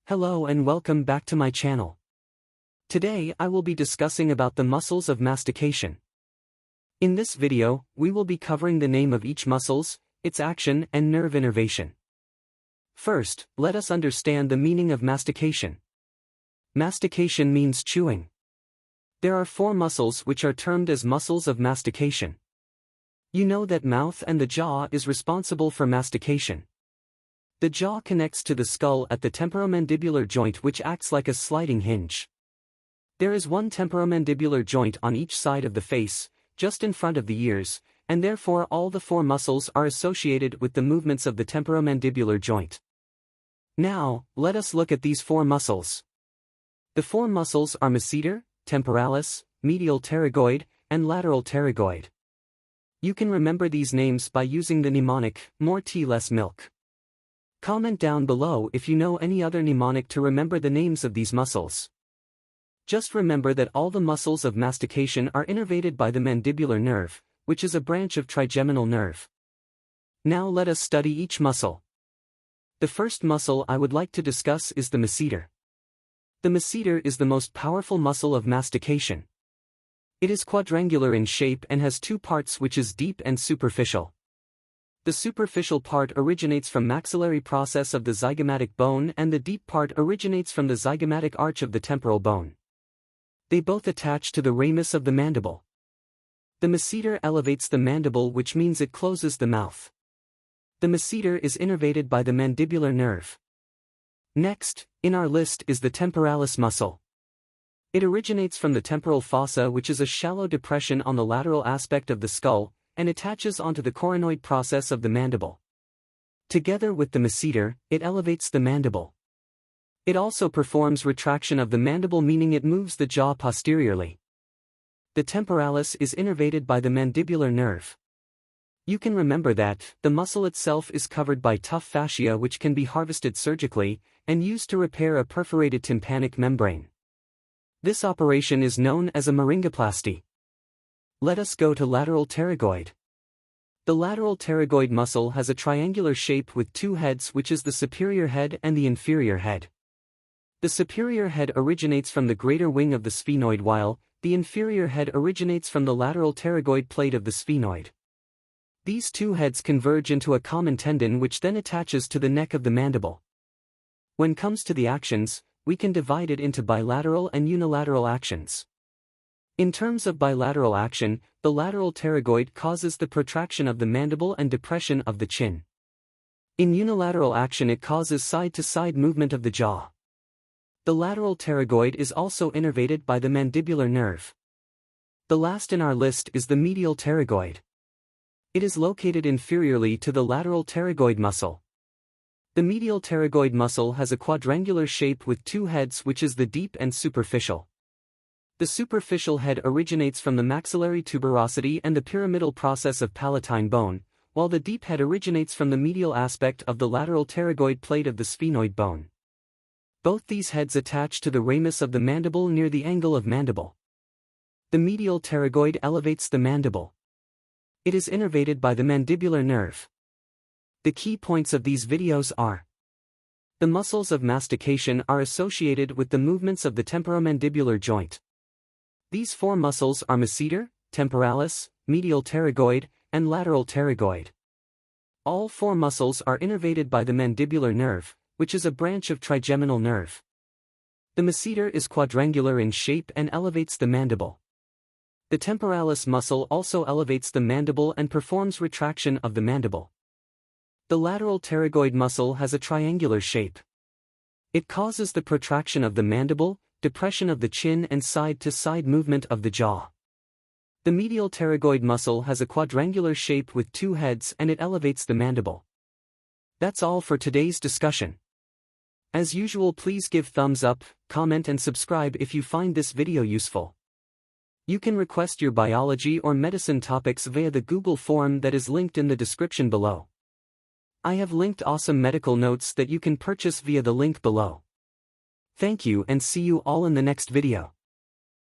Hello and welcome back to my channel. Today I will be discussing about the muscles of mastication. In this video, we will be covering the name of each muscles, its action and nerve innervation. First, let us understand the meaning of mastication. Mastication means chewing. There are 4 muscles which are termed as muscles of mastication. You know that mouth and the jaw is responsible for mastication. The jaw connects to the skull at the temporomandibular joint, which acts like a sliding hinge. There is one temporomandibular joint on each side of the face, just in front of the ears, and therefore all the 4 muscles are associated with the movements of the temporomandibular joint. Now, let us look at these 4 muscles. The 4 muscles are masseter, temporalis, medial pterygoid, and lateral pterygoid. You can remember these names by using the mnemonic, more tea less milk. Comment down below if you know any other mnemonic to remember the names of these muscles. Just remember that all the muscles of mastication are innervated by the mandibular nerve, which is a branch of trigeminal nerve. Now let us study each muscle. The first muscle I would like to discuss is the masseter. The masseter is the most powerful muscle of mastication. It is quadrangular in shape and has 2 parts, which is deep and superficial. The superficial part originates from maxillary process of the zygomatic bone and the deep part originates from the zygomatic arch of the temporal bone. They both attach to the ramus of the mandible. The masseter elevates the mandible, which means it closes the mouth. The masseter is innervated by the mandibular nerve. Next, in our list is the temporalis muscle. It originates from the temporal fossa, which is a shallow depression on the lateral aspect of the skull, and attaches onto the coronoid process of the mandible. Together with the masseter, it elevates the mandible. It also performs retraction of the mandible, meaning it moves the jaw posteriorly. The temporalis is innervated by the mandibular nerve. You can remember that the muscle itself is covered by tough fascia, which can be harvested surgically and used to repair a perforated tympanic membrane. This operation is known as a laryngoplasty. Let us go to lateral pterygoid. The lateral pterygoid muscle has a triangular shape with 2 heads, which is the superior head and the inferior head. The superior head originates from the greater wing of the sphenoid, while the inferior head originates from the lateral pterygoid plate of the sphenoid. These 2 heads converge into a common tendon, which then attaches to the neck of the mandible. When comes to the actions, we can divide it into bilateral and unilateral actions. In terms of bilateral action, the lateral pterygoid causes the protraction of the mandible and depression of the chin. In unilateral action, it causes side-to-side movement of the jaw. The lateral pterygoid is also innervated by the mandibular nerve. The last in our list is the medial pterygoid. It is located inferiorly to the lateral pterygoid muscle. The medial pterygoid muscle has a quadrangular shape with 2 heads, which is the deep and superficial. The superficial head originates from the maxillary tuberosity and the pyramidal process of palatine bone, while the deep head originates from the medial aspect of the lateral pterygoid plate of the sphenoid bone. Both these heads attach to the ramus of the mandible near the angle of mandible. The medial pterygoid elevates the mandible. It is innervated by the mandibular nerve. The key points of these videos are: the muscles of mastication are associated with the movements of the temporomandibular joint. These 4 muscles are masseter, temporalis, medial pterygoid, and lateral pterygoid. All 4 muscles are innervated by the mandibular nerve, which is a branch of trigeminal nerve. The masseter is quadrangular in shape and elevates the mandible. The temporalis muscle also elevates the mandible and performs retraction of the mandible. The lateral pterygoid muscle has a triangular shape. It causes the protraction of the mandible, depression of the chin, and side-to-side movement of the jaw. The medial pterygoid muscle has a quadrangular shape with 2 heads and it elevates the mandible. That's all for today's discussion. As usual, please give thumbs up, comment and subscribe if you find this video useful. You can request your biology or medicine topics via the Google form that is linked in the description below. I have linked awesome medical notes that you can purchase via the link below. Thank you and see you all in the next video.